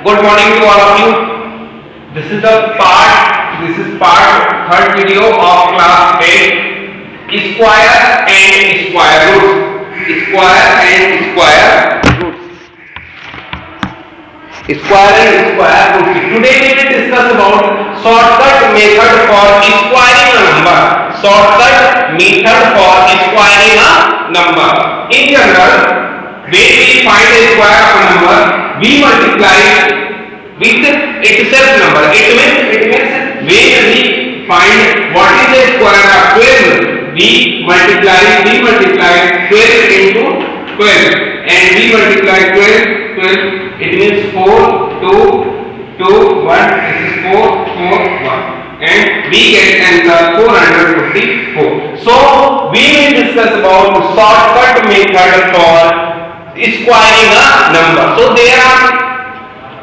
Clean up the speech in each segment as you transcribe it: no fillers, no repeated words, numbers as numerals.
Good morning to all of you. This is part third video of class 8. Square and square roots. Square and square roots. Square and square roots. Today we will discuss about shortcut method for squaring a number. Shortcut method for squaring a number. In general, when we find a square of a number, we multiply with itself number. It means when we find what is the square of 12, we multiply 12 into 12, and we multiply 12. It means 4, 2, 2, 1. This is 4, 4, 1, and we get answer 454. So we will discuss about shortcut method for squaring a number. So there are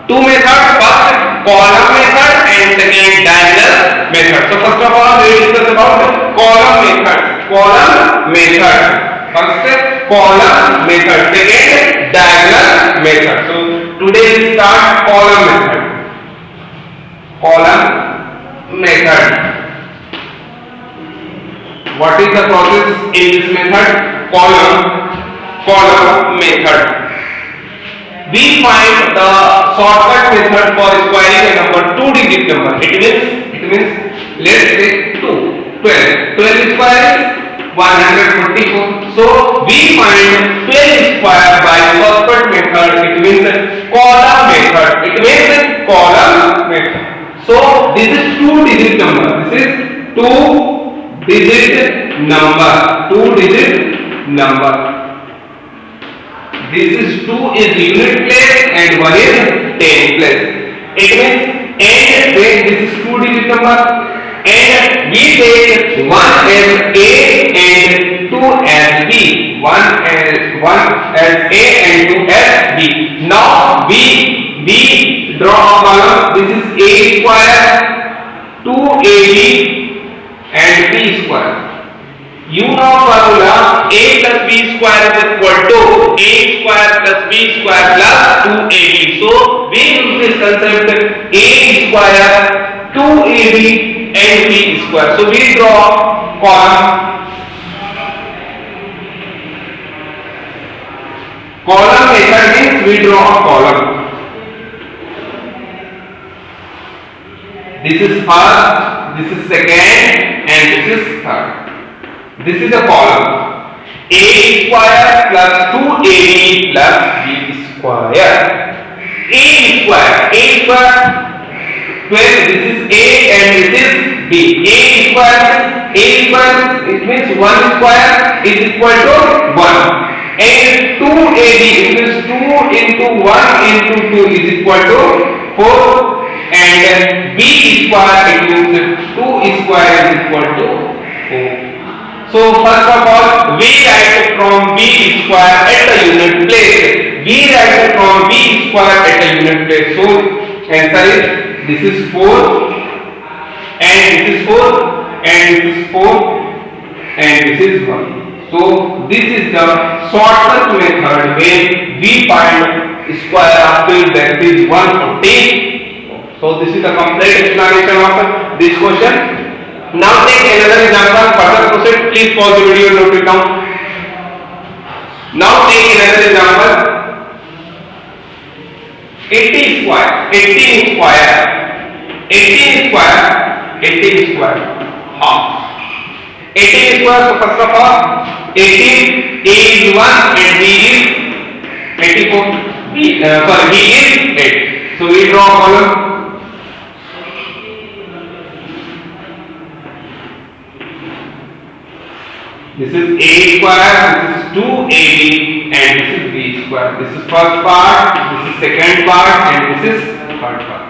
two methods. First, column method, and second, diagonal method. So first of all, we will discuss about column method. First, column method. Second, diagonal method. So today we start column method. What is the process in this method? Column method. We find the shortcut method for squaring a number, two-digit number. It means let's say 2. 12 square is 144. So we find 12 square by shortcut method. It means column method. So this is two-digit number. This is two-digit number. This is 2 is unit place and 1 is 10 place. It means and when this is 2-digit number, and we take 1 as A and 2 as B. 1 as A and 2 as B. Now we draw a column. This is A square, 2AB and B square. You know formula, A plus B square is equal to A square plus B square plus 2AB. So we use this concept, A square, 2AB and B square. So we draw column method means we draw a column. This is first, this is second, and this is third. This is a column. A square plus 2AB plus B square. A square 12. This is A and this is B. A square it means 1 square is equal to 1. And 2AB it means 2 into 1 into 2 is equal to 4. And B square it means 2 square is equal to 4. So first of all, we write from B square at a unit place. So answer is this is 4 and this is 4 and this is 4 and this is 1. So this is the shortcut method when we find square of 12, that is 140. So this is the complete explanation of this question. Now take another example. Further proceed. Please pause the video and note it down. Now take another example. 18 square. 18 square. Half. 18 square. So first of all, 18 A is 1 and B is 84. B is 8. So we draw a column. This is A square, this is 2AB and this is B square. This is first part, this is second part and this is third part.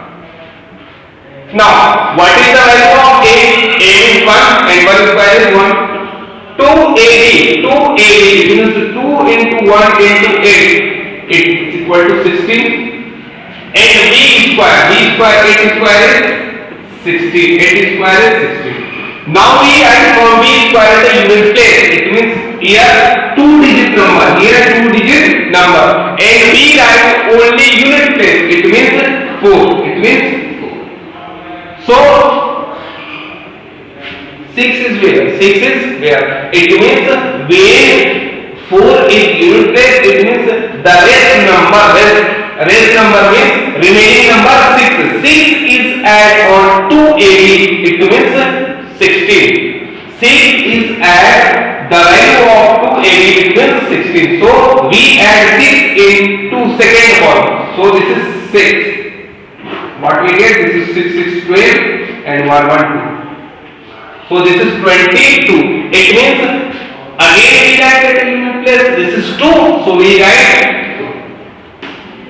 Now, what is the value of A? A is 1 and 1 square is 1. 2AB means 2 into 1 into 8. It is equal to 16. And B square 8 square is 16. 8 square is 16. Now we write from B square at a unit place. It means here 2-digit number, and we write only unit place. It means 4. It means 4. So 6 is where? 6 is where? It means where 4 is unit place. It means the rest number means remaining number 6. 6 is add on 2AB. It means 16. 6 is add the value of 2AB. It means 16. So we add 6 into second column. So this is 6. What we get? This is 6, 6, 12 and 1, 1, 2. So this is 22. It means again we write at a unit place. This is 2. So we write 2.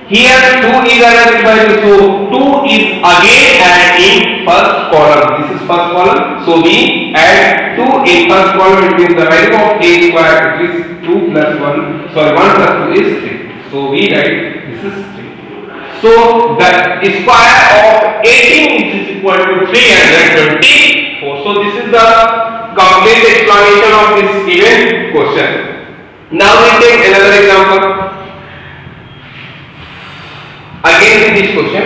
Here 2 is another value. So 2 is again added in first column. This is first column. So we add 2 in first column. It means the value of a square, it is 2 plus 1. Sorry, 1 plus 2 is 3. So we write this is 3. So the square of 18 is equal to 324. So this is the complete explanation of this given question. Now we take another example. Again in this question,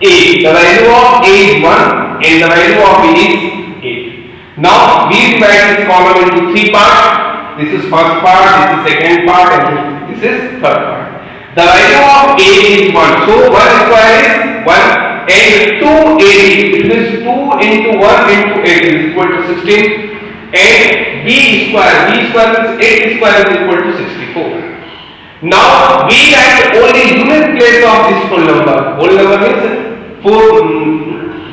a, the value of a is 1 and the value of b is 8. Now we divide this column into 3 parts. This is first part, this is second part and this is third part. The value of a is 1. So 1 square is 1 and 2 it is 2 into 1 into 8 is equal to 16 and b square is 8 square is equal to 64. Now we write only unit place of this whole number. Whole number means 4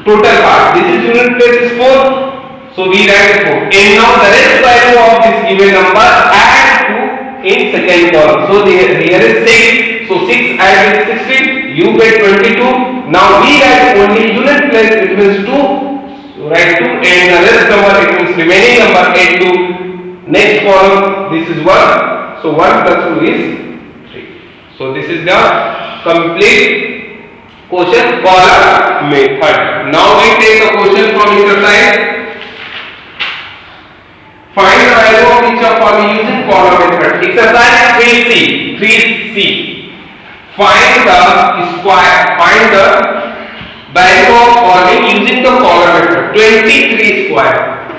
total part. This is unit place is 4. So we write 4. And now the rest value of this given number add to in second column. So here is 6. So 6 add with 16. You get 22. Now we write only unit place. It means 2. So write 2 and the rest number it means remaining number add to next column. This is 1. So 1 plus 2 is 3. So this is the complete question column method. Now we take a question from exercise. Find the value of each of column using column method. Exercise 3C. Find the value of column using the column method.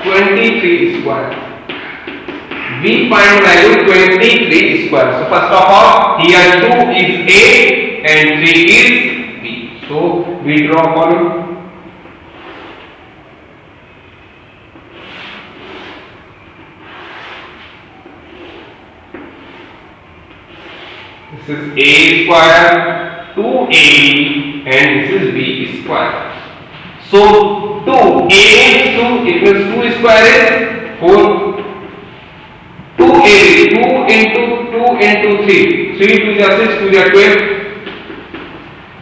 23 square. We find value 23 square. So first of all, here 2 is A and 3 is B. So we draw column. This is A square, 2AB and this is B square. So 2, A means 2, it means 2 square is 4. 2AB, 2 into 3. 3 to the 6 to the 12.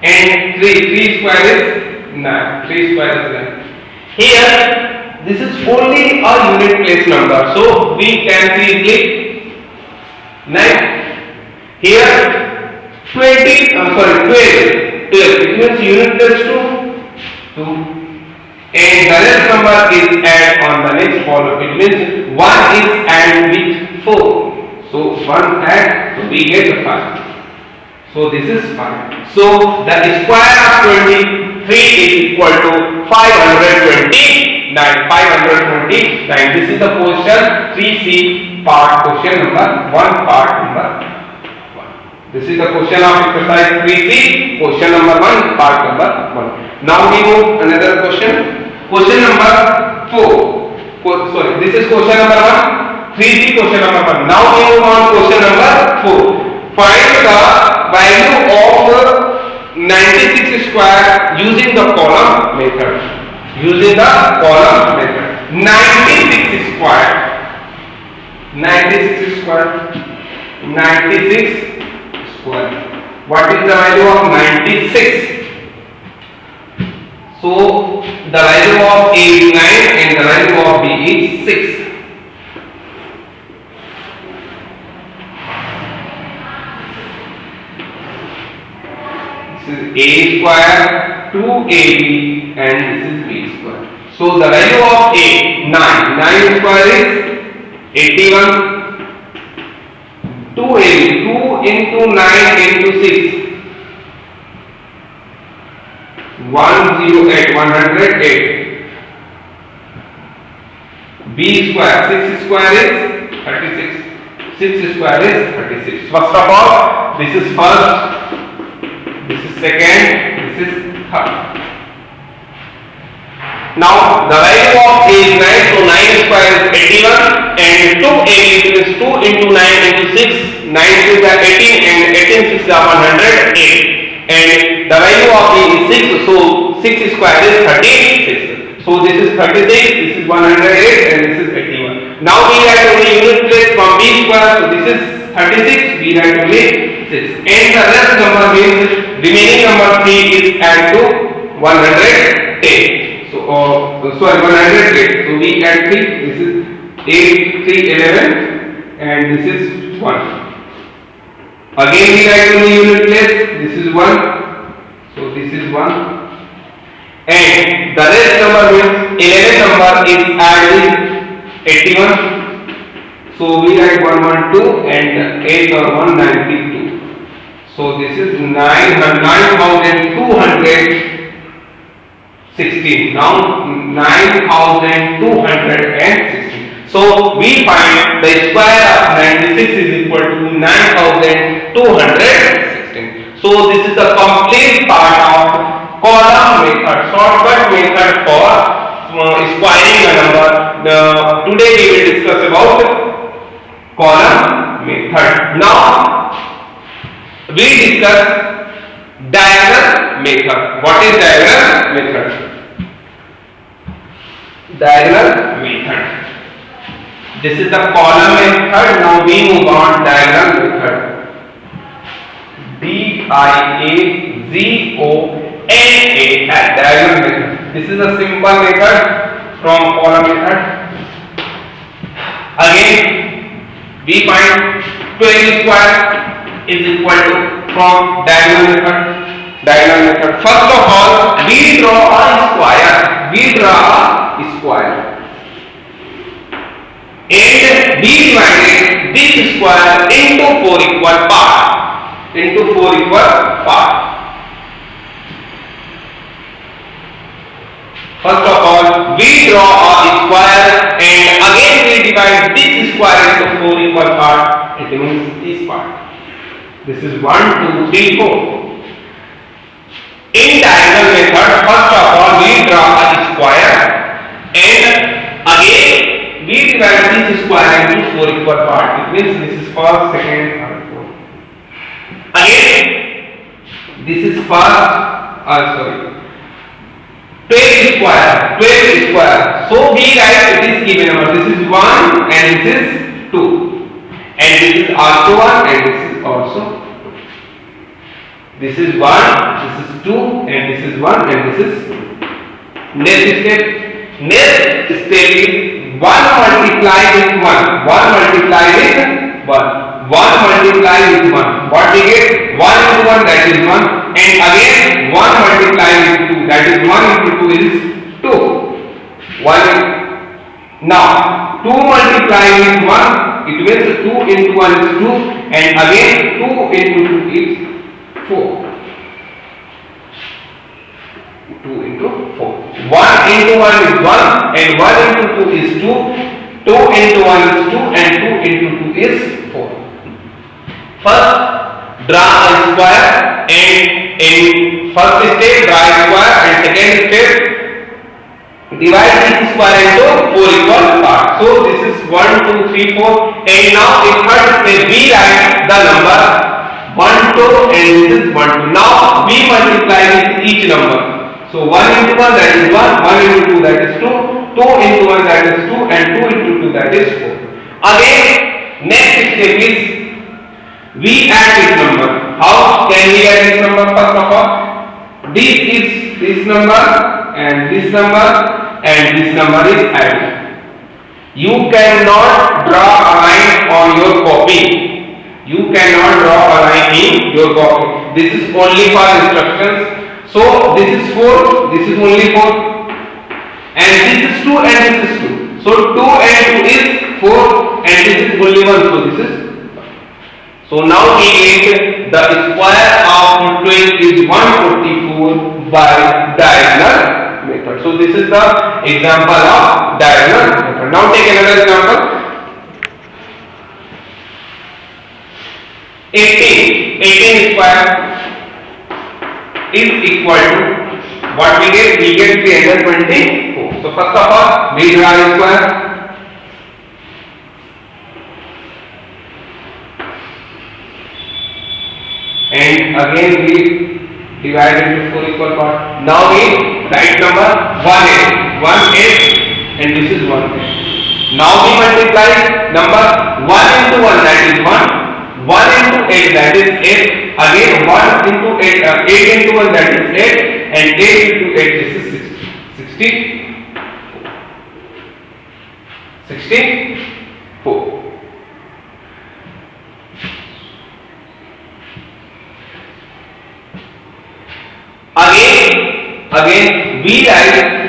And 3 square is 9. 3 square is 9. Here, this is only a unit place number. So we can see easily 9. Here 12. It means unit place 2. And the rest number is add on the next column. It means 1 is add with 4. So 1 add, so we get 5. So this is 5. So the square of 23 is equal to 529. 529. This is the question 3C part question number 1 part number. This is the question of exercise 3C, question number 1, part number 1. Now we move another question. Question number 4. This is question number 1, 3C question number 1. Now we move on question number 4. Find the value of 96 square using the column method. 96 square. What is the value of 96? So the value of A is 9 and the value of B is 6. This is A square, 2AB and this is B square. So the value of A, 9 square is 81. 2AB, 2 into 9 into 6. 108, 108. B square, 6 square is 36. 6 square is 36. First of all, this is first, this is second, this is third. Now the value of A is 9, so 9 square is 81 and 2A is 2 into 9 into 6, 9 is 18 and 18 6 are 108 and the value of B is 6, so 6 square is 36. So this is 36, this is 108 and this is 81. Now we write only unit place from B square, so this is 36, we write only 6 and the rest number means remaining number 3 is add to 110. Sorry, 108. So we add 3. This is 8, 3, 11, and this is 1. Again we write only unit place. This is 1. So this is 1. And the rest number means 11 number is added 81. So we write 112 and 8 or 192. So this is 9216. Now 9216. So we find the square of 96 is equal to 9216. So this is the complete part of column method, shortcut method for squaring a number. Today we will discuss about column method. Now we discuss diagonal method. What is diagonal method? Diagonal method. This is the column method. Now we move on diagonal method. D-I-A-G-O-N-A, diagonal method. This is a simple method from column method. Again, we find 12 square is equal to from diagonal method. Diagonal method. First of all, we draw a square. We draw a square. And we divided this square into 4 equal parts. Into 4 equal parts. First of all, we draw a square and again we divide this square into 4 equal parts. It means this part. This is 1, 2, 3, 4. In diagonal method, first of all, we draw a square and again we divide this square into 4 equal parts. It means this is first, second, third, fourth. Again, this is first, 12 square, 12 square. So we write this given number. This is 1 and this is 2. And this is also 1 and this is also 2. This is 1, this is 2 and this is 1 and this is 2. Next step is 1 multiply with 1. 1 multiply with 1. 1 multiply with 1. What we get? 1 into 1, that is 1. And again 1 multiply with 2. That is 1 into 2 is 2. 1. Now 2 multiply with 1. It means 2 into 1 is 2. And again 2 into 2 is 4. 2 into 4. 1 into 1 is 1 and 1 into 2 is 2. 2 into 1 is 2 and 2 into 2 is 4. First, draw a square and in first step draw a square and second step divide this square into 4 equal parts. So this is 1, 2, 3, 4 and now in third step we write the number 1, 2 and this is 1, 2. Now we multiply with each number. So 1 into 1 that is 1, 1 into 2 that is 2, 2 into 1 that is 2 and 2 into 2 that is 4. Again next step is we add this number. How can we add this number? First of all, this is this number and this number is added. You cannot draw a line on your copy. You cannot draw a line in your copy. This is only for instructions. So this is 4, this is only 4 and this is 2 and this is 2. So 2 and 2 is 4 and this is only 1. So this is. So now we get the square of 12 is 144 by diagonal method. So this is the example of diagonal method. Now take another example. 18 square is equal to what we get? We get 324. So first of all, we draw a square. And again we divide into 4 equal parts. Now we write number 1 8, and this is 1 8. Now we multiply number 1 into 1, that is 1. 1 into 8, that is 8. Again 1 into 8, 8 into 1, that is 8. And 8 into 8, this is 64. Again we write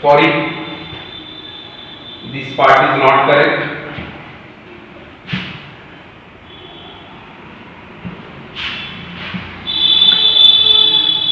sorry, this part is not correct.